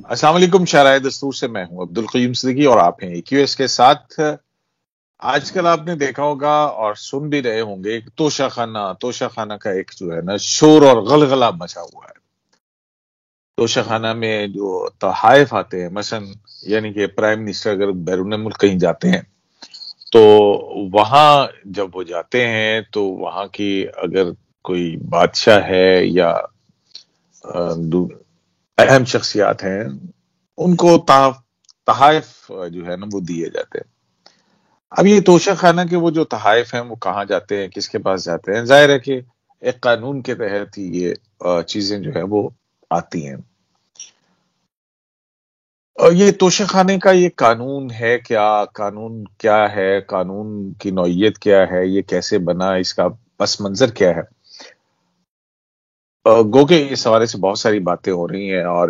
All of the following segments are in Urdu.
السلام علیکم. شاہراہ دستور سے میں ہوں عبدالقیوم صدیقی اور آپ ہیں EQS کے ساتھ. آج کل آپ نے دیکھا ہوگا اور سن بھی رہے ہوں گے کہ توشہ خانہ کا ایک جو ہے نا شور اور غلغلہ مچا ہوا ہے. توشہ خانہ میں جو تحائف آتے ہیں مثلا یعنی کہ پرائم منسٹر اگر بیرون ملک کہیں جاتے ہیں تو وہاں جب وہ جاتے ہیں تو وہاں کی اگر کوئی بادشاہ ہے یا اہم شخصیات ہیں ان کو تحائف جو ہے نا وہ دیے جاتے ہیں. اب یہ توشہ خانہ کے وہ جو تحائف ہیں وہ کہاں جاتے ہیں, کس کے پاس جاتے ہیں؟ ظاہر ہے کہ ایک قانون کے تحت ہی یہ چیزیں جو ہے وہ آتی ہیں. اور یہ توشہ خانے کا یہ قانون ہے قانون کیا ہے, قانون کی نوعیت کیا ہے, یہ کیسے بنا, اس کا پس منظر کیا ہے؟ گو کہ اس حوالے سے بہت ساری باتیں ہو رہی ہیں اور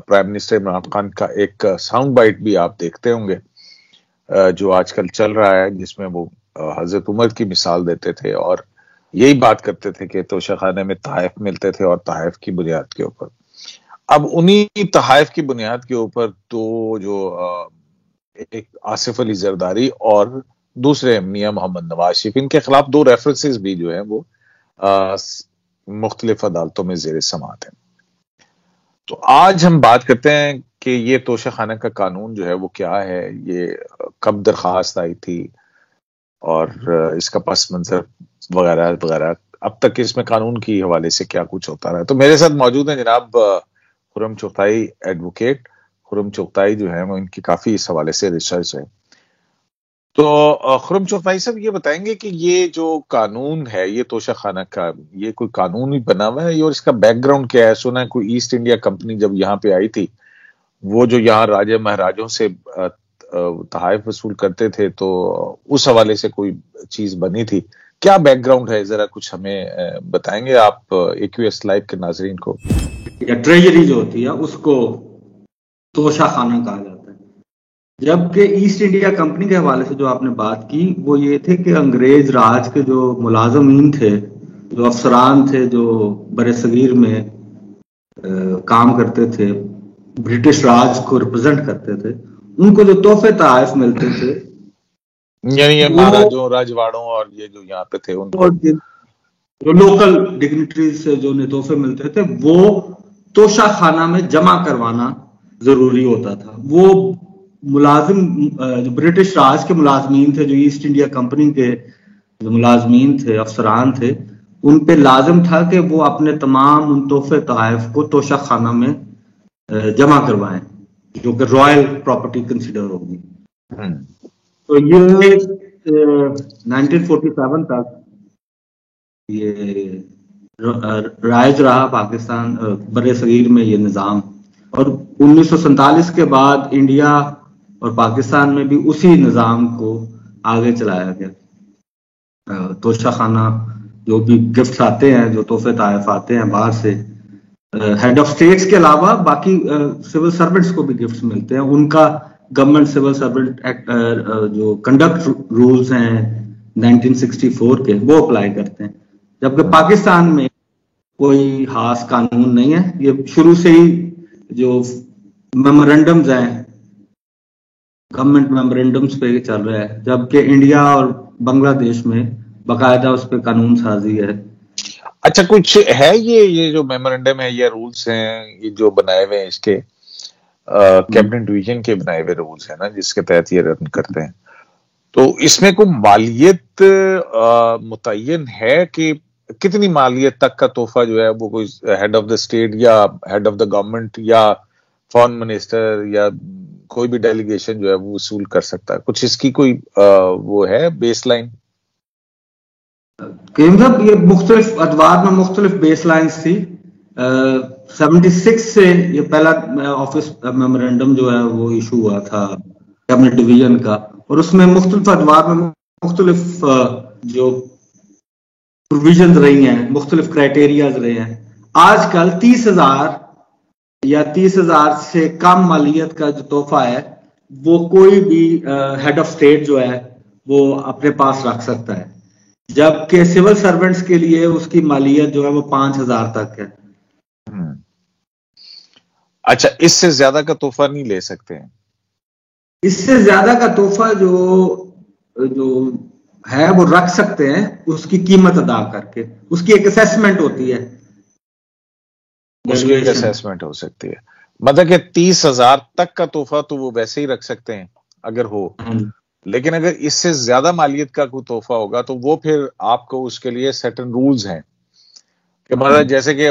پرائم منسٹر عمران خان کا ایک ساؤنڈ بائٹ بھی آپ دیکھتے ہوں گے جو آج کل چل رہا ہے, جس میں وہ حضرت عمر کی مثال دیتے تھے اور یہی بات کرتے تھے کہ توشہ خانے میں تحائف ملتے تھے اور تحائف کی بنیاد کے اوپر. اب انہی تحائف کی بنیاد کے اوپر تو جو ایک آصف علی زرداری اور دوسرے میاں محمد نواز شریف, ان کے خلاف 2 ریفرنسز بھی جو ہیں وہ مختلف عدالتوں میں زیر سماعت ہیں. تو آج ہم بات کرتے ہیں کہ یہ توشہ خانہ کا قانون جو ہے وہ کیا ہے, یہ کب درخواست آئی تھی اور اس کا پس منظر وغیرہ وغیرہ, اب تک اس میں قانون کی حوالے سے کیا کچھ ہوتا رہا ہے. تو میرے ساتھ موجود ہیں جناب خرم چغتائی, ایڈوکیٹ خرم چغتائی جو ہے وہ ان کی کافی اس حوالے سے ریسرچ ہے. تو خرم چغتائی صاحب یہ بتائیں گے کہ یہ جو قانون ہے یہ توشہ خانہ کا, یہ کوئی قانون ہی بنا ہوا ہے اور اس کا بیک گراؤنڈ کیا ہے؟ سنا ہے کوئی ایسٹ انڈیا کمپنی جب یہاں پہ آئی تھی, وہ جو یہاں راجہ مہاراجوں سے تحائف وصول کرتے تھے, تو اس حوالے سے کوئی چیز بنی تھی. کیا بیک گراؤنڈ ہے, ذرا کچھ ہمیں بتائیں گے آپ EQS لائیو کے ناظرین کو؟ ٹریجری جو ہوتی ہے اس کو توشہ خانہ کہا جاتا ہے. جبکہ ایسٹ انڈیا کمپنی کے حوالے سے جو آپ نے بات کی وہ یہ تھے کہ انگریز راج کے جو ملازمین تھے, جو افسران تھے, جو بر صغیر میں کام کرتے تھے, برٹش راج کو ریپرزینٹ کرتے تھے, ان کو جو تحفے تحائف ملتے تھے, یعنی یہ مہاراجوں راجواڑوں اور یہ جو یہاں پہ تھے ان کو جو لوکل ڈگنیٹریز سے جو انہیں تحفے ملتے تھے وہ توشہ خانہ میں جمع کروانا ضروری ہوتا تھا. وہ ملازم جو برٹش راج کے ملازمین تھے, جو ایسٹ انڈیا کمپنی کے جو ملازمین تھے, افسران تھے, ان پہ لازم تھا کہ وہ اپنے تمام ان تحفے تحائف کو توشہ خانہ میں جمع کروائیں, جو کہ رائل پراپرٹی کنسیڈر ہوگی. تو یہ 1947 تک یہ رائج رہا پاکستان بر صغیر میں یہ نظام, اور 1947 کے بعد انڈیا اور پاکستان میں بھی اسی نظام کو آگے چلایا گیا. توشہ خانہ جو بھی گفٹس آتے ہیں, جو تحفے تحائف آتے ہیں باہر سے, ہیڈ آف اسٹیٹس کے علاوہ باقی سول سرونٹس کو بھی گفٹس ملتے ہیں. ان کا گورنمنٹ سول سرونٹ ایکٹ جو کنڈکٹ رولز ہیں 1964 کے وہ اپلائی کرتے ہیں. جبکہ پاکستان میں کوئی خاص قانون نہیں ہے, یہ شروع سے ہی جو میمورنڈمز ہیں گورنمنٹ میمورنڈمز پہ چل رہا ہے, جبکہ انڈیا اور بنگلہ دیش میں باقاعدہ اس پہ قانون سازی ہے. اچھا, کچھ ہے یہ جو میمورنڈم ہے, یہ رولز ہیں یہ جو بنائے ہوئے ہیں, اس کے کیبنٹ ڈویژن کے بنائے ہوئے رولز ہیں نا جس کے تحت یہ رن کرتے ہیں, تو اس میں کوئی مالیت متعین ہے کہ کتنی مالیت تک کا تحفہ جو ہے وہ کوئی ہیڈ آف دا اسٹیٹ یا ہیڈ آف دا گورنمنٹ یا فارن منسٹر یا کوئی بھی ڈیلیگیشن جو ہے وہ وصول کر سکتا ہے؟ کچھ اس کی کوئی وہ ہے بیس لائن؟ صاحب یہ مختلف ادوار میں مختلف بیس لائنز تھی. 76 سے یہ پہلا آفس میمورنڈم جو ہے وہ ایشو ہوا تھا کیبنٹ ڈویژن کا, اور اس میں مختلف ادوار میں مختلف جو پروویژنز رہی ہیں, مختلف کرائٹیریاز رہے ہیں. آج کل 30,000 یا 30,000 سے کم مالیت کا جو تحفہ ہے وہ کوئی بھی ہیڈ آف اسٹیٹ جو ہے وہ اپنے پاس رکھ سکتا ہے, جبکہ سول سرونٹس کے لیے اس کی مالیت جو ہے وہ 5,000 تک ہے. اچھا، اس سے زیادہ کا تحفہ نہیں لے سکتے ہیں؟ اس سے زیادہ کا تحفہ جو ہے وہ رکھ سکتے ہیں، اس کی قیمت ادا کر کے، اس کی ایک اسیسمنٹ ہوتی ہے، اس کی ایک اسیسمنٹ ہو سکتی ہے، مطلب کہ 30,000 تک کا تحفہ تو وہ ویسے ہی رکھ سکتے ہیں اگر ہو، لیکن اگر اس سے زیادہ مالیت کا کوئی تحفہ ہوگا تو وہ پھر آپ کو اس کے لیے سرٹن رولز ہیں کہ مطلب جیسے کہ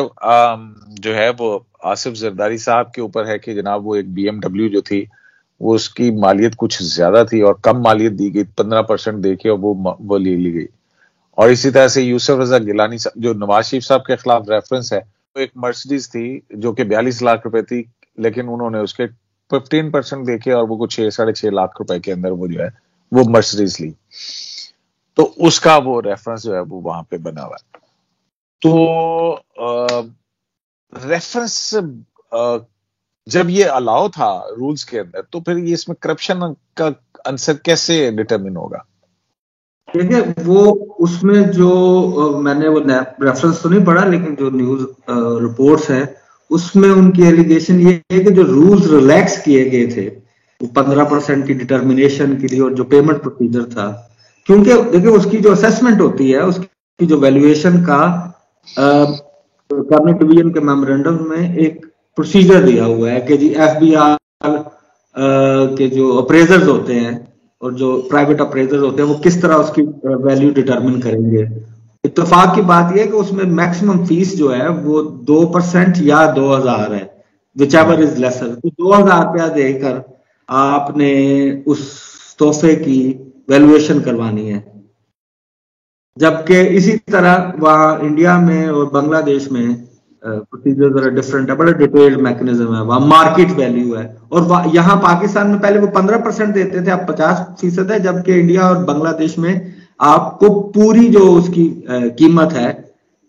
جو ہے وہ آصف زرداری صاحب کے اوپر ہے کہ جناب وہ ایک BMW جو تھی وہ اس کی مالیت کچھ زیادہ تھی اور کم مالیت دی گئی، 15% دے کے وہ لے لی گئی. اور اسی طرح سے یوسف رضا گیلانی جو نواز شریف صاحب کے خلاف ریفرنس ہے، وہ ایک مرسڈیز تھی جو کہ 42 لاکھ روپے تھی، لیکن انہوں نے اس کے 15% دے کے اور وہ کچھ 6.5 لاکھ روپے کے اندر وہ جو ہے وہ مرسڈیز لی، تو اس کا وہ ریفرنس جو ہے وہ وہاں پہ بنا ہوا ہے. تو ریفرنس جب یہ الاؤ تھا رولز کے اندر، تو پھر یہ اس میں کرپشن کا عنصر کیسے ڈٹرمن ہوگا؟ دیکھیے وہ اس میں جو میں نے وہ ریفرنس تو نہیں پڑھا، لیکن جو نیوز رپورٹس ہیں اس میں ان کی ایلیگیشن یہ ہے کہ جو رولز ریلیکس کیے گئے تھے وہ 15% کی ڈٹرمنیشن کے لیے، اور جو پیمنٹ پروسیجر تھا، کیونکہ دیکھیے اس کی جو اسیسمنٹ ہوتی ہے، اس کی جو ویلیویشن کا کیبنٹ ڈویژن کے میمورینڈم میں ایک پروسیجر دیا ہوا ہے کہ جی FBR کے جو اپریزرز ہوتے ہیں اور جو پرائیویٹ اپریزر ہوتے ہیں وہ کس طرح اس کی ویلیو ڈٹرمن کریں گے. اتفاق کی بات یہ ہے کہ اس میں میکسیمم فیس جو ہے وہ 2% یا 2,000 ہے، وچ ایور از لیسر. تو 2,000 روپیہ دے کر آپ نے اس تحفے کی ویلیویشن کروانی ہے، جبکہ اسی طرح وہاں انڈیا میں اور بنگلہ دیش میں پروسیجر ذرا ڈفرنٹ ہے، بڑا ڈیٹیلڈ میکنزم ہے، وہاں مارکیٹ ویلیو ہے. اور یہاں پاکستان میں پہلے وہ 15% دیتے تھے، اب 50% ہے، جبکہ انڈیا اور بنگلہ دیش میں آپ کو پوری جو اس کی قیمت ہے،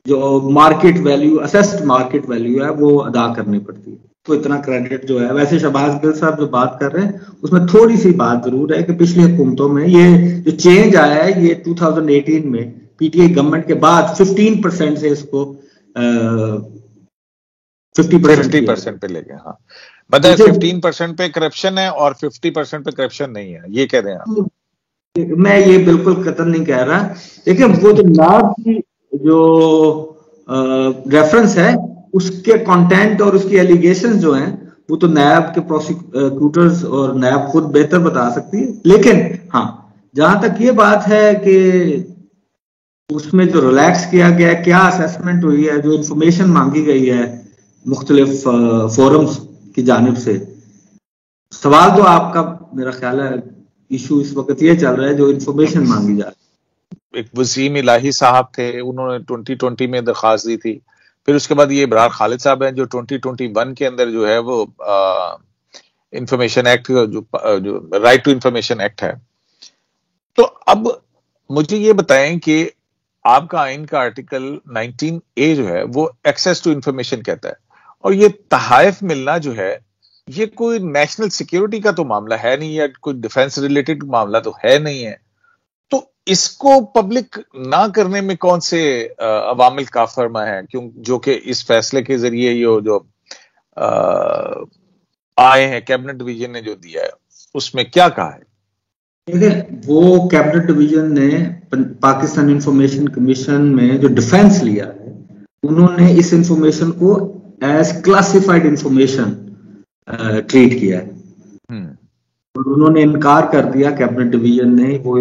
جو market value, assessed market value ہے، وہ ادا کرنی پڑتی ہے. تو اتنا کریڈٹ جو ہے، ویسے شہباز گل صاحب جو بات کر رہے ہیں اس میں تھوڑی سی بات ضرور ہے کہ پچھلی حکومتوں میں یہ جو چینج آیا ہے، یہ 2018 میں PTI گورنمنٹ کے بعد 15% سے اس کو 50% پہ لے گئے. ہاں مطلب 15% پہ کرپشن ہے اور 50% پہ کرپشن نہیں ہے، یہ کہہ رہے ہیں آپ؟ میں یہ بالکل قطعا نہیں کہہ رہا. دیکھیں وہ جو ناب کی جو ریفرنس ہے، اس کے کانٹینٹ اور اس کی ایلیگیشن جو ہیں وہ تو نیب کے پروسیکیوٹرز اور نیب خود بہتر بتا سکتی ہے. لیکن ہاں جہاں تک یہ بات ہے کہ اس میں جو ریلیکس کیا گیا ہے، کیا اسیسمنٹ ہوئی ہے، جو انفارمیشن مانگی گئی ہے مختلف فورمز کی جانب سے، سوال تو آپ کا میرا خیال ہے ایشو اس وقت یہ چل رہا ہے جو انفارمیشن مانگی جا رہی ہے. ایک وسیم الہی صاحب تھے، انہوں نے 2020 میں درخواست دی تھی. پھر اس کے بعد یہ ابرار خالد صاحب ہیں جو 2021 کے اندر جو ہے وہ انفارمیشن ایکٹ، جو رائٹ ٹو انفارمیشن ایکٹ ہے. تو اب مجھے یہ بتائیں کہ آپ کا آئین کا آرٹیکل 19A جو ہے وہ ایکسیس ٹو انفارمیشن کہتا ہے، اور یہ تحائف ملنا جو ہے یہ کوئی نیشنل سیکیورٹی کا تو معاملہ ہے نہیں، یا کوئی ڈیفense ریلیٹڈ معاملہ تو ہے نہیں ہے. تو اس کو پبلک نہ کرنے میں کون سے عوامل کا فرما ہے جو کہ اس فیصلے کے ذریعے یہ جو آئے ہیں کیبنٹ ڈویژن نے جو دیا ہے اس میں کیا کہا ہے؟ وہ کیبنٹ ڈویژن نے پاکستان انفارمیشن کمیشن میں جو ڈیفینس لیا ہے، انہوں نے اس انفارمیشن کو ایز کلاسیفائڈ انفارمیشن ٹریٹ کیا ہے، اور انہوں نے انکار کر دیا کیبنٹ ڈویژن نے وہ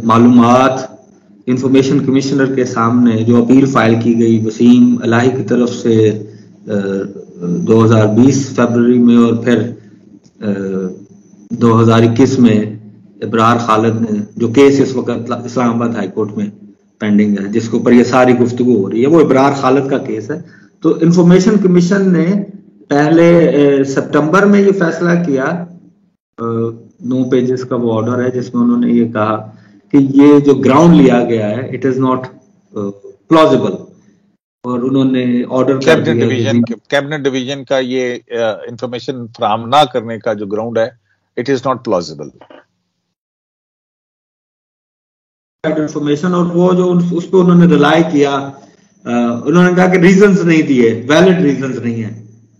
معلومات انفارمیشن کمشنر کے سامنے جو اپیل فائل کی گئی وسیم الہی کی طرف سے 2020 فروری میں، اور پھر 2021 میں ابرار خالد نے، جو کیس اس وقت اسلام آباد ہائی کورٹ میں پینڈنگ ہے جس کے اوپر یہ ساری گفتگو ہو رہی ہے، وہ ابرار خالد کا کیس ہے. تو انفارمیشن کمیشن نے پہلے سپٹمبر میں یہ فیصلہ کیا، 9 پیجز کا وہ آرڈر ہے جس میں انہوں نے یہ کہا کہ یہ جو گراؤنڈ لیا گیا ہے اٹ از ناٹ پلازیبل، اور انہوں نے آرڈر کر دیا کیبنٹ ڈویژن کا یہ انفارمیشن فراہم نہ کرنے کا جو گراؤنڈ ہے it is not plausible information. اور وہ جو اس پہ انہوں نے ریلائی کیا، انہوں نے کہا کہ ریزنز نہیں دیے، ویلڈ ریزنز نہیں ہیں.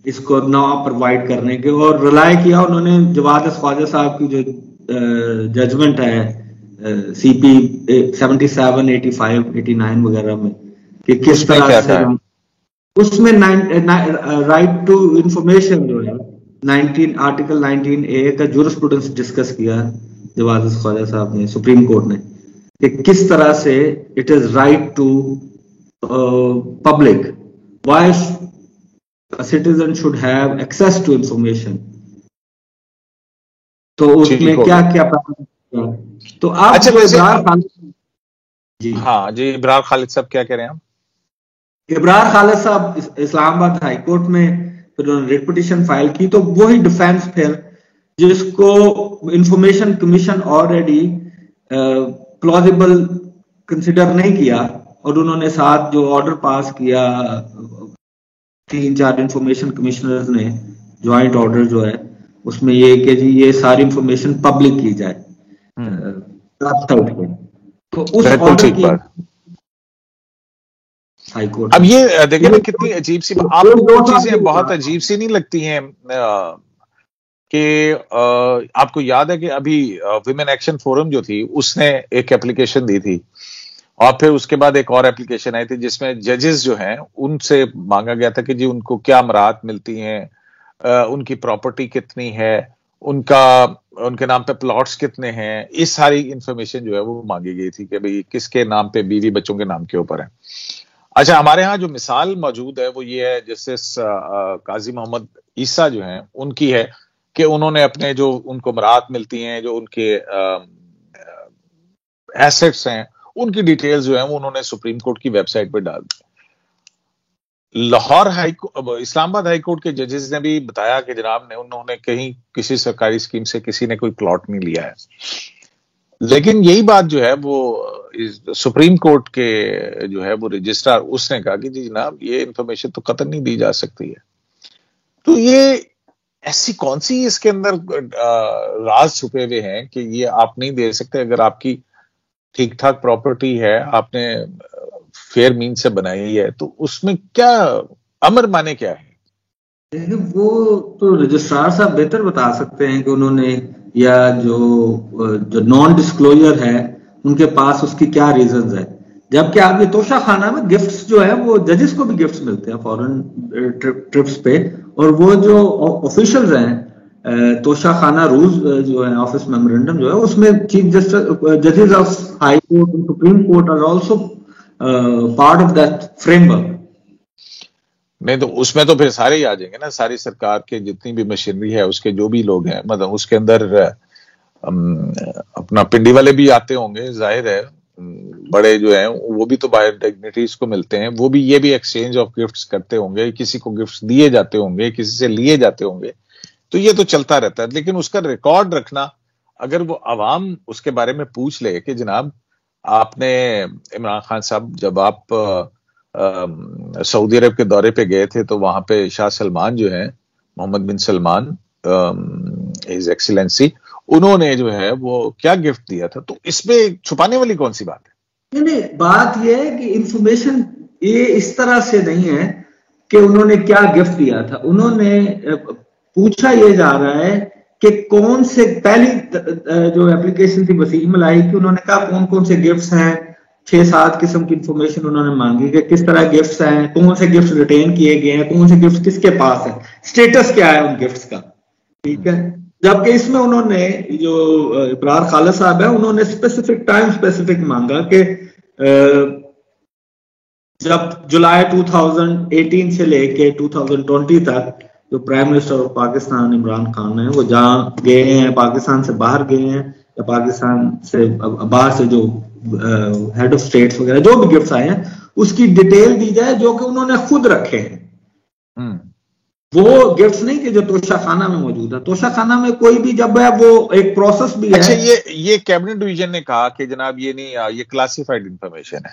اس کو نہ پرووائڈ کرنے کے، اور ریلائی کیا انہوں نے جواد خواجہ صاحب کی جو ججمنٹ ہے سی پی 77 85 89 وغیرہ میں، کہ کس طرح سے اس میں رائٹ ٹو انفارمیشن جو ہے 19 آرٹیکل 19A کا جورسپروڈنس ڈسکس کیا جواد خواجہ صاحب نے سپریم کورٹ نے، کہ کس طرح سے it is right to public, why a citizen should have access to information. تو اس میں کیا کیا تو آپ جی ابرار خالد صاحب کیا کہہ رہے ہیں؟ ابرار خالد صاحب اسلام آباد ہائی کورٹ میں پھر انہوں نے ریٹ پٹیشن فائل کی، تو وہی ڈیفینس پھر جس کو information commission already plausible consider نہیں کیا، اور انہوں نے ساتھ جو آرڈر پاس کیا 3-4 انفارمیشن کمشنرز نے جوائنٹ آرڈر جو ہے اس میں یہ کہ جی یہ ساری انفارمیشن پبلک کی جائے، تو اس آرڈر کی ہائی کورٹ۔ اب یہ دیکھیں نا کتنی عجیب سی، آپ کو چیزیں بہت عجیب سی نہیں لگتی ہیں کہ آپ کو یاد ہے کہ ابھی ویمن ایکشن فورم جو تھی اس نے ایک اپلیکیشن دی تھی، اور پھر اس کے بعد ایک اور اپلیکیشن آئی تھی جس میں ججز جو ہیں ان سے مانگا گیا تھا کہ جی ان کو کیا امراءات ملتی ہیں، ان کی پراپرٹی کتنی ہے، ان کے نام پہ پلاٹس کتنے ہیں، اس ساری انفارمیشن جو ہے وہ مانگی گئی تھی کہ بھئی کس کے نام پہ بیوی بچوں کے نام کے اوپر ہے۔ اچھا، ہمارے ہاں جو مثال موجود ہے وہ یہ ہے جسٹس قاضی محمد عیسیٰ جو ہیں ان کی ہے کہ انہوں نے اپنے جو ان کو امراءات ملتی ہیں، جو ان کے ایسٹس ہیں، ان کی ڈیٹیلز جو ہیں وہ انہوں نے سپریم کورٹ کی ویب سائٹ پہ ڈال دی۔ لاہور اسلام آباد ہائی کورٹ کے ججز نے بھی بتایا کہ جناب نے انہوں نے کہیں کسی سرکاری اسکیم سے کسی نے کوئی پلاٹ نہیں لیا ہے، لیکن یہی بات جو ہے وہ سپریم کورٹ کے جو ہے وہ رجسٹرار اس نے کہا کہ جی جناب یہ انفارمیشن تو قطعاً نہیں دی جا سکتی ہے۔ تو یہ ایسی کون سی اس کے اندر راز چھپے ہوئے ہیں کہ یہ آپ نہیں دے سکتے؟ اگر آپ کی ٹھیک ٹھاک پراپرٹی ہے، آپ نے فیئر مین سے بنائی ہے، تو اس میں کیا امر مانے کیا ہے؟ وہ تو رجسٹرار صاحب بہتر بتا سکتے ہیں کہ انہوں نے، یا جو نان ڈسکلوجر ہے ان کے پاس اس کی کیا ریزنز ہے۔ جبکہ آپ یہ توشہ خانہ میں گفٹس جو ہے وہ ججز کو بھی گفٹس ملتے ہیں فورن ٹرپس پہ، اور وہ جو آفیشلز ہیں توشہ خانہ رولز جو ہے آفس میمورنڈم جو ہے اس میں چیف ججز آف ہائی کورٹ اور supreme court are also part of that framework. نہیں تو اس میں تو پھر سارے ہی آ جائیں گے نا، ساری سرکار کے جتنی بھی مشینری ہے اس کے جو بھی لوگ ہیں، مطلب اس کے اندر اپنا پنڈی والے بھی آتے ہوں گے، ظاہر ہے بڑے جو ہیں وہ بھی تو باہر ڈگنیٹریز کو ملتے ہیں، وہ بھی یہ بھی ایکسچینج آف گفٹس کرتے ہوں گے، کسی کو گفٹس دیے جاتے ہوں گے، کسی سے لیے جاتے ہوں گے، تو یہ تو چلتا رہتا ہے۔ لیکن اس کا ریکارڈ رکھنا، اگر وہ عوام اس کے بارے میں پوچھ لے کہ جناب آپ نے عمران خان صاحب جب آپ سعودی عرب کے دورے پہ گئے تھے تو وہاں پہ شاہ سلمان جو ہیں، محمد بن سلمان ہز ایکسیلنسی، انہوں نے جو ہے وہ کیا گفٹ دیا تھا، تو اس میں چھپانے والی کون سی بات ہے؟ نہیں، بات یہ ہے کہ انفارمیشن یہ اس طرح سے نہیں ہے کہ انہوں نے کیا گفٹ دیا تھا، انہوں نے پوچھا یہ جا رہا ہے کہ کون سے، پہلی جو اپلیکیشن تھی وسیم ملائی کی، انہوں نے کہا کون کون سے گفٹس ہیں، 6-7 قسم کی انفارمیشن انہوں نے مانگی کہ کس طرح گفٹس ہیں، کون سے گفٹس ریٹین کیے گئے ہیں، کون سے گفٹس کس کے پاس ہیں، سٹیٹس کیا ہے ان گفٹس کا، ٹھیک ہے۔ جبکہ اس میں انہوں نے جو ابرار خالد صاحب ہے انہوں نے اسپیسیفک ٹائم اسپیسیفک مانگا کہ جب جولائی 2018 سے لے کے 2020 تک جو prime minister of Pakistan Imran Khan ہیں وہ جہاں گئے ہیں، پاکستان سے باہر گئے ہیں یا پاکستان سے باہر سے جو ہیڈ آف اسٹیٹس وغیرہ جو بھی گفٹس آئے ہیں اس کی ڈیٹیل دی جائے جو کہ انہوں نے خود رکھے ہیں، وہ گفٹس نہیں کہ جو توشہ خانہ میں موجود ہے۔ توشہ خانہ میں کوئی بھی جب ہے وہ ایک پروسیس بھی ہے۔ اچھا، یہ کیبنٹ ڈویژن نے کہا کہ جناب یہ نہیں، یہ کلاسیفائڈ انفارمیشن ہے،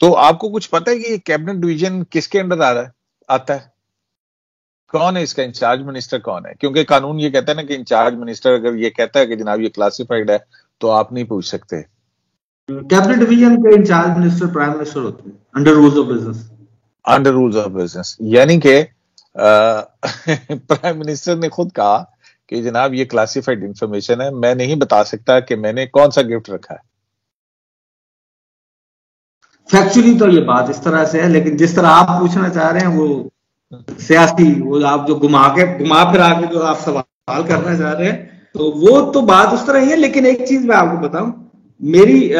تو آپ کو کچھ پتہ ہے کہ یہ کیبنٹ ڈویژن کس کے انڈر آتا ہے؟ کون ہے اس کا انچارج منسٹر کون ہے؟ کیونکہ قانون یہ کہتا ہے نا کہ انچارج منسٹر اگر یہ کہتا ہے کہ جناب یہ کلاسیفائڈ ہے تو آپ نہیں پوچھ سکتے۔ کیبنٹ ڈویژن کے انچارج منسٹر پرائم منسٹر ہوتے ہیں under rules of business. Under rules of business, یعنی کہ پرائم منسٹر نے خود کہا کہ جناب یہ کلاسیفائڈ انفارمیشن ہے, میں نہیں بتا سکتا کہ میں نے کون سا گفٹ رکھا ہے. فیکچولی تو یہ بات اس طرح سے ہے, لیکن جس طرح آپ پوچھنا چاہ رہے ہیں وہ سیاسی, وہ آپ جو گھما پھرا کے جو آپ سوال کرنا چاہ رہے ہیں, تو وہ تو بات اس طرح ہی ہے. لیکن ایک چیز میں آپ کو بتاؤں, میری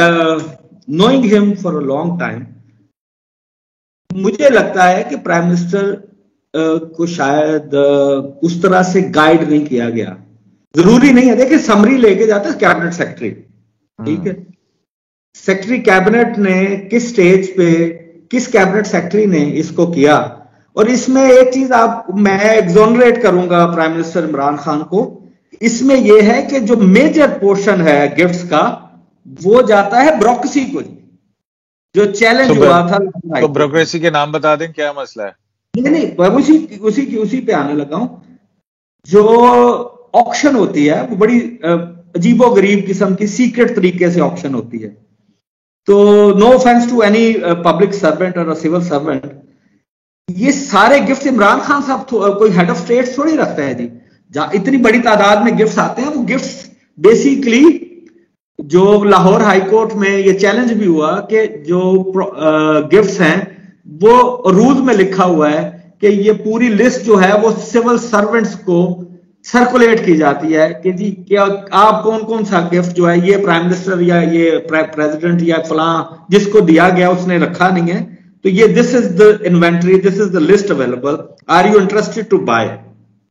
نوئنگ ہم فار اے لانگ ٹائم, مجھے لگتا ہے کہ پرائم منسٹر کو شاید اس طرح سے گائیڈ نہیں کیا گیا. ضروری نہیں ہے, دیکھیں سمری لے کے جاتے کیبنٹ سیکرٹری, ٹھیک ہے, سیکرٹری کیبنٹ نے کس سٹیج پہ کس کیبنٹ سیکرٹری نے اس کو کیا. اور اس میں ایک چیز میں ایگزونریٹ کروں گا پرائم منسٹر عمران خان کو, اس میں یہ ہے کہ جو میجر پورشن ہے گفٹس کا وہ جاتا ہے بروکریسی کو, جو چیلنج ہوا تھا. تو بروکریسی کے نام بتا دیں, کیا مسئلہ ہے؟ نہیں, اسی پہ آنے لگا ہوں. جو آکشن ہوتی ہے وہ بڑی عجیب و غریب قسم کی سیکرٹ طریقے سے آکشن ہوتی ہے. تو no offence to any public servant اور سول سروینٹ, یہ سارے گفٹ عمران خان صاحب کوئی ہیڈ آف اسٹیٹ تھوڑی رکھتا ہے جی. جہاں اتنی بڑی تعداد میں گفٹس آتے ہیں, وہ گفٹس بیسیکلی جو لاہور ہائی کورٹ میں یہ چیلنج بھی ہوا کہ جو گفٹس ہیں وہ رولز میں لکھا ہوا ہے کہ یہ پوری لسٹ جو ہے وہ سول سرونٹس کو سرکولیٹ کی جاتی ہے کہ جی کیا آپ کون سا گفٹ جو ہے یہ پرائم منسٹر یا یہ پریزیڈنٹ یا فلاں جس کو دیا گیا اس نے رکھا نہیں ہے, تو یہ this is the inventory, this is the list available, are you interested to buy.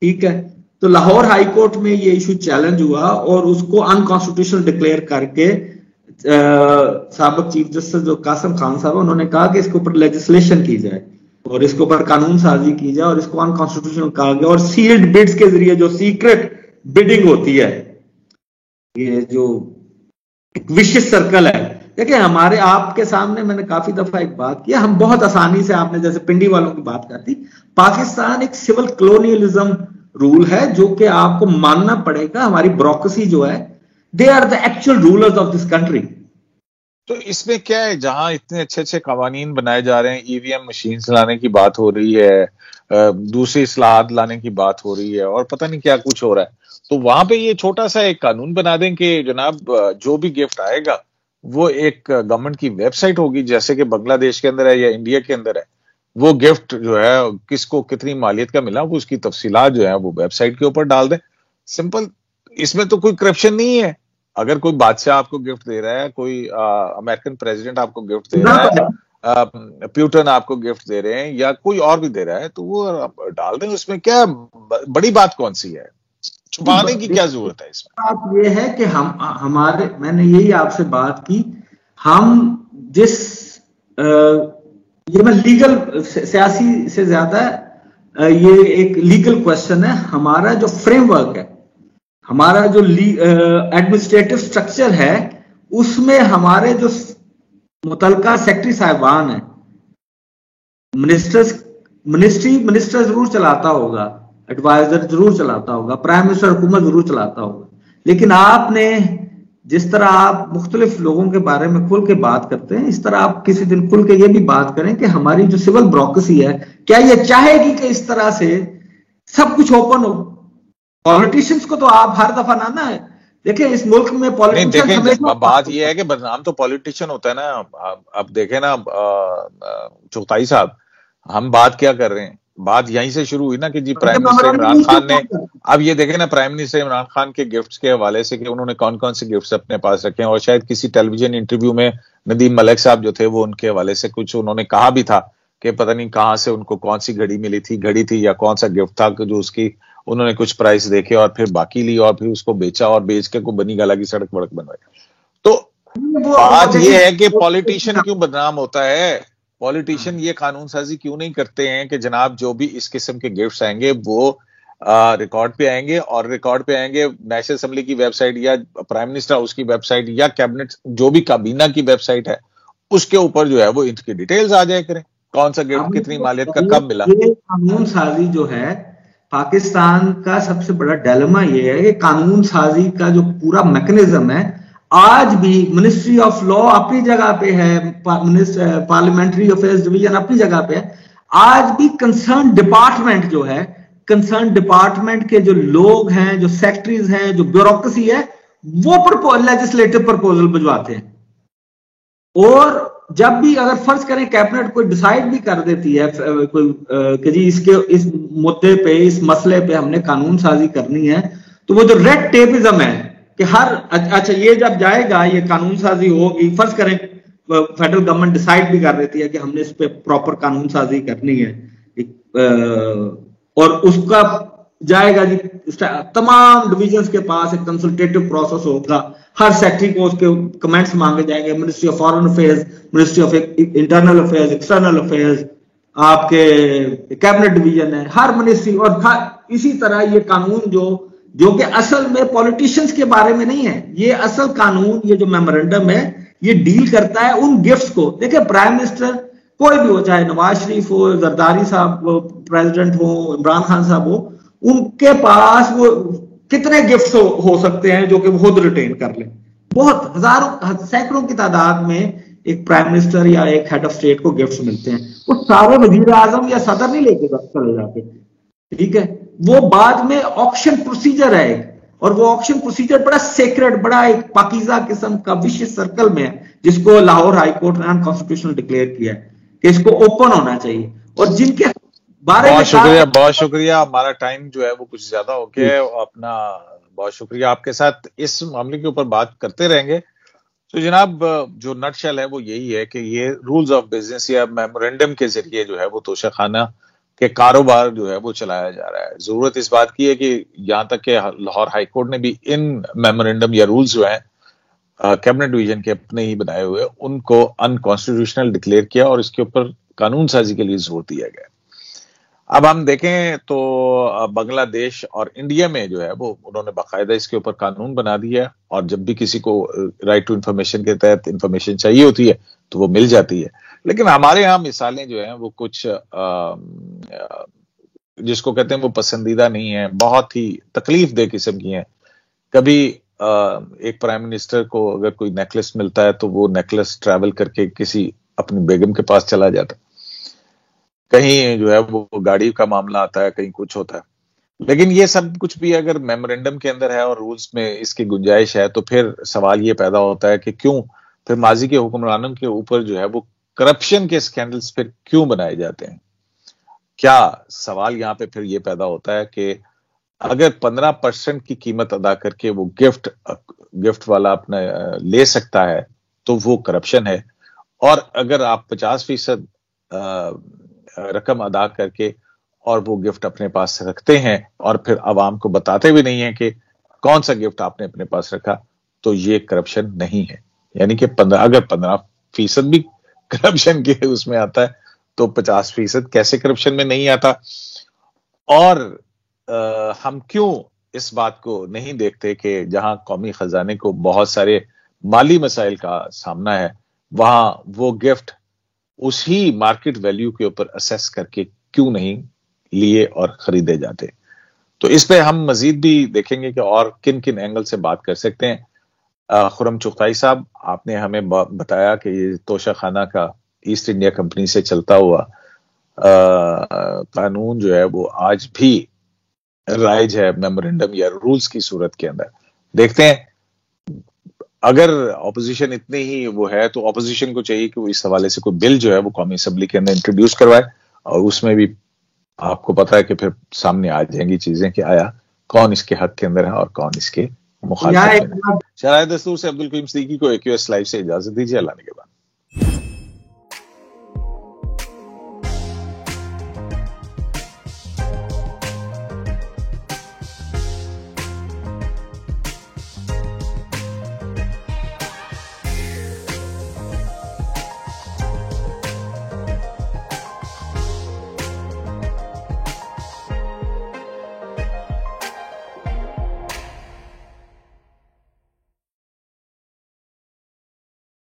ٹھیک ہے, تو لاہور ہائی کورٹ میں یہ ایشو چیلنج ہوا اور اس کو انکانسٹیٹیوشنل ڈکلیئر کر کے سابق چیف جسٹس جو قاسم خان صاحب, انہوں نے کہا کہ اس کے اوپر لیجسلیشن کی جائے اور اس کے اوپر قانون سازی کی جائے اور اس کو انکانسٹیٹیوشنل کہا گیا. اور سیلڈ بڈز کے ذریعے جو سیکرٹ بڈنگ ہوتی ہے, یہ جو وشیس سرکل ہے. دیکھیں ہمارے آپ کے سامنے میں نے کافی دفعہ ایک بات کیا, ہم بہت آسانی سے, آپ نے جیسے پنڈی والوں کی بات کرتی, پاکستان ایک سول کلونیلزم رول ہے جو کہ آپ کو ماننا پڑے گا. ہماری بروکریسی جو ہے they are the actual rulers of this country. تو اس میں کیا ہے, جہاں اتنے اچھے قوانین بنائے جا رہے ہیں, ای وی ایم مشینز لانے کی بات ہو رہی ہے, دوسری اصلاحات لانے کی بات ہو رہی ہے, اور پتہ نہیں کیا کچھ ہو رہا ہے, تو وہاں پہ یہ چھوٹا سا ایک قانون بنا دیں کہ جناب جو بھی گفٹ آئے گا وہ ایک گورنمنٹ کی ویب سائٹ ہوگی, جیسے کہ بنگلہ دیش کے اندر ہے یا انڈیا کے اندر ہے. وہ گفٹ جو ہے کس کو کتنی مالیت کا ملا, وہ اس کی تفصیلات جو ہے وہ ویب سائٹ کے اوپر ڈال دیں. سمپل, اس میں تو کوئی کرپشن نہیں ہے. اگر کوئی بادشاہ آپ کو گفٹ دے رہا ہے, کوئی امریکن پریزیڈنٹ آپ کو گفٹ دے رہا ہے, پیوٹن آپ کو گفٹ دے رہے ہیں, یا کوئی اور بھی دے رہا ہے, تو وہ ڈال دیں. اس میں کیا بڑی بات کون سی ہے, چھپانے کی کیا ضرورت ہے اس میں؟ بات یہ ہے کہ ہمارے, میں نے یہی آپ سے بات کی, ہم جس یہ میں لیگل سیاسی سے زیادہ یہ ایک لیگل کوشچن ہے. ہمارا جو فریم ورک ہے, ہمارا جو ایڈمنسٹریٹو سٹرکچر ہے, اس میں ہمارے جو متعلقہ سیکرٹری صاحبان ہیں, منسٹر ضرور چلاتا ہوگا, ایڈوائزر ضرور چلاتا ہوگا, پرائم منسٹر حکومت ضرور چلاتا ہوگا, لیکن آپ نے جس طرح آپ مختلف لوگوں کے بارے میں کھل کے بات کرتے ہیں, اس طرح آپ کسی دن کھل کے یہ بھی بات کریں کہ ہماری جو سول بروکریسی ہے کیا یہ چاہے گی کہ اس طرح سے سب کچھ اوپن ہو. پالیٹیشینز کو تو آپ ہر دفعہ نہ ہے, دیکھیں اس ملک میں دیکھیں بات یہ ہے کہ بدنام تو پالیٹیشین ہوتا ہے نا. اب دیکھیں نا چغتائی صاحب, ہم بات کیا کر رہے ہیں, بات یہیں سے شروع ہوئی نا کہ g prime minister Imran Khan نے, اب یہ دیکھیں نا پرائم منسٹر عمران خان کے گفٹس کے حوالے سے کہ انہوں نے کون کون سے گفٹس اپنے پاس رکھے ہیں, اور شاید کسی ٹیلی ویژن انٹرویو میں ندیم ملک صاحب جو تھے وہ ان کے حوالے سے کچھ انہوں نے کہا بھی تھا کہ پتہ نہیں کہاں سے ان کو کون سی گھڑی ملی تھی, گھڑی تھی یا کون سا گفٹ تھا, جو اس کی انہوں نے کچھ پرائس دیکھے اور پھر باقی لی اور پھر اس کو بیچا اور بیچ کے کو بنی گلا کی سڑک وڑک بنوائی. تو بات یہ ہے کہ پالیٹیشین کیوں بدنام ہوتا ہے, پالیٹیشین یہ قانون سازی کیوں نہیں کرتے ہیں کہ جناب جو بھی اس قسم کے گفٹس آئیں گے وہ ریکارڈ پہ آئیں گے, اور ریکارڈ پہ آئیں گے نیشنل اسمبلی کی ویب سائٹ یا پرائم منسٹر ہاؤس کی ویب سائٹ یا کیبنٹ جو بھی کابینہ کی ویب سائٹ ہے اس کے اوپر جو ہے وہ ان کی ڈیٹیلز آ جائے کریں, کون سا گفٹ کتنی مالیت کا کب ملا. یہ قانون سازی جو ہے پاکستان کا سب سے بڑا ڈیلما یہ ہے کہ قانون سازی کا جو پورا میکنزم ہے آج بھی منسٹری آف لا اپنی جگہ پہ ہے, پارلیمنٹری افیئرز ڈویژن اپنی جگہ پہ ہے, آج بھی کنسرن ڈپارٹمنٹ جو ہے، کنسرن ڈپارٹمنٹ کے جو لوگ ہیں، جو سیکٹریز ہیں، جو بیوروکریسی ہے، وہ لیجسلیٹو پرپوزل بھجواتے ہیں. اور جب بھی اگر فرض کریں کیبنٹ کوئی ڈیسائیڈ بھی کر دیتی ہے کہ جی اس مدے پہ، اس مسئلے پہ ہم نے قانون سازی کرنی ہے، تو وہ جو ریڈ ٹیپزم ہے کہ اچھا یہ جب جائے گا، یہ قانون سازی ہوگی، فرض کریں فیڈرل گورنمنٹ ڈیسائیڈ بھی کر دیتی ہے کہ ہم نے اس پہ پراپر قانون سازی کرنی ہے، اور اس کا جائے گا جی تمام ڈویژنز کے پاس ایک کنسلٹیٹو پروسیس ہوگا، ہر سیکٹری کو اس کے کمنٹس مانگے جائیں گے، ministry of foreign affairs, ministry of internal affairs, external affairs, آپ کے کیبنٹ ڈویژن ہے، ہر منسٹری. اور اسی طرح یہ قانون جو کہ اصل میں پولیٹیشنز کے بارے میں نہیں ہے، یہ اصل قانون، یہ جو میمورنڈم ہے، یہ ڈیل کرتا ہے ان گفٹس کو. دیکھیں پرائم منسٹر کوئی بھی ہو، چاہے نواز شریف ہو، زرداری صاحب پریزیڈنٹ ہو، عمران خان صاحب ہو، ان کے پاس وہ کتنے گفٹس ہو سکتے ہیں جو کہ وہ خود ریٹین کر لیں. بہت ہزاروں سینکڑوں کی تعداد میں ایک پرائم منسٹر یا ایک ہیڈ آف اسٹیٹ کو گفٹس ملتے ہیں. وہ سارے وزیر اعظم یا صدر نہیں لے کے چلے جاتے، ٹھیک ہے. وہ بعد میں آکشن پروسیجر ہے، اور وہ آکشن پروسیجر بڑا سیکرٹ، بڑا ایک پاکیزہ قسم کا وشیس سرکل میں ہے، جس کو لاہور ہائی کورٹ نے انکانسٹیٹیوشنل ڈکلیئر کیا ہے کہ اس کو اوپن ہونا چاہیے. اور جن کے بارے میں بہت شکریہ. ہمارا ٹائم جو ہے وہ کچھ زیادہ ہو گیا ہے. اپنا بہت شکریہ. آپ کے ساتھ اس معاملے کے اوپر بات کرتے رہیں گے. تو جناب جو نٹ شیل ہے وہ یہی ہے کہ یہ رولز آف بزنس یا میمورنڈم کے ذریعے جو ہے وہ توشہ خانہ کے کاروبار جو ہے وہ چلایا جا رہا ہے. ضرورت اس بات کی ہے کہ یہاں تک کہ لاہور ہائی کورٹ نے بھی ان میمورنڈم یا رولز جو ہیں کیبنٹ ڈویژن کے اپنے ہی بنائے ہوئے ان کو انکانسٹیٹیوشنل ڈکلیئر کیا اور اس کے اوپر قانون سازی کے لیے زور دیا گیا. اب ہم دیکھیں تو بنگلہ دیش اور انڈیا میں جو ہے وہ انہوں نے باقاعدہ اس کے اوپر قانون بنا دیا، اور جب بھی کسی کو رائٹ ٹو انفارمیشن کے تحت انفارمیشن چاہیے ہوتی ہے تو وہ مل جاتی ہے. لیکن ہمارے یہاں مثالیں جو ہیں وہ کچھ جس کو کہتے ہیں وہ پسندیدہ نہیں ہیں، بہت ہی تکلیف دہ قسم کی ہیں. کبھی ایک پرائم منسٹر کو اگر کوئی نیکلس ملتا ہے تو وہ نیکلس ٹریول کر کے کسی اپنی بیگم کے پاس چلا جاتا ہے، کہیں جو ہے وہ گاڑی کا معاملہ آتا ہے، کہیں کچھ ہوتا ہے. لیکن یہ سب کچھ بھی اگر میمورنڈم کے اندر ہے اور رولز میں اس کی گنجائش ہے تو پھر سوال یہ پیدا ہوتا ہے کہ کیوں پھر ماضی کے حکمرانوں کے اوپر جو ہے وہ کرپشن کے سکینڈلز پھر کیوں بنائے جاتے ہیں. کیا سوال یہاں پہ پھر یہ پیدا ہوتا ہے کہ اگر 15% کی قیمت ادا کر کے وہ گفٹ والا اپنا لے سکتا ہے تو وہ کرپشن ہے، اور اگر آپ 50% رقم ادا کر کے اور وہ گفٹ اپنے پاس رکھتے ہیں اور پھر عوام کو بتاتے بھی نہیں ہیں کہ کون سا گفٹ آپ نے اپنے پاس رکھا، تو یہ کرپشن نہیں ہے. یعنی کہ اگر 15% بھی کرپشن کے اس میں آتا ہے تو 50% کیسے کرپشن میں نہیں آتا. اور ہم کیوں اس بات کو نہیں دیکھتے کہ جہاں قومی خزانے کو بہت سارے مالی مسائل کا سامنا ہے وہاں وہ گفٹ اسی مارکیٹ ویلیو کے اوپر اسیس کر کے کیوں نہیں لیے اور خریدے جاتے. تو اس پہ ہم مزید بھی دیکھیں گے کہ اور کن کن اینگل سے بات کر سکتے ہیں. خرم چغتائی صاحب، آپ نے ہمیں بتایا کہ یہ توشہ خانہ کا ایسٹ انڈیا کمپنی سے چلتا ہوا قانون جو ہے وہ آج بھی رائج ہے میمورنڈم یا رولز کی صورت کے اندر. دیکھتے ہیں اگر اپوزیشن اتنی ہی وہ ہے تو اپوزیشن کو چاہیے کہ وہ اس حوالے سے کوئی بل جو ہے وہ قومی اسمبلی کے اندر انٹروڈیوس کروائے، اور اس میں بھی آپ کو پتا ہے کہ پھر سامنے آ جائیں گی چیزیں کہ آیا کون اس کے حق کے اندر ہے اور کون اس کے مخالف ہے. شرائع دستور سے عبدالقیوم صدیقی کو AQS لائیو سے اجازت دیجیے. اللہ نے کے بعد.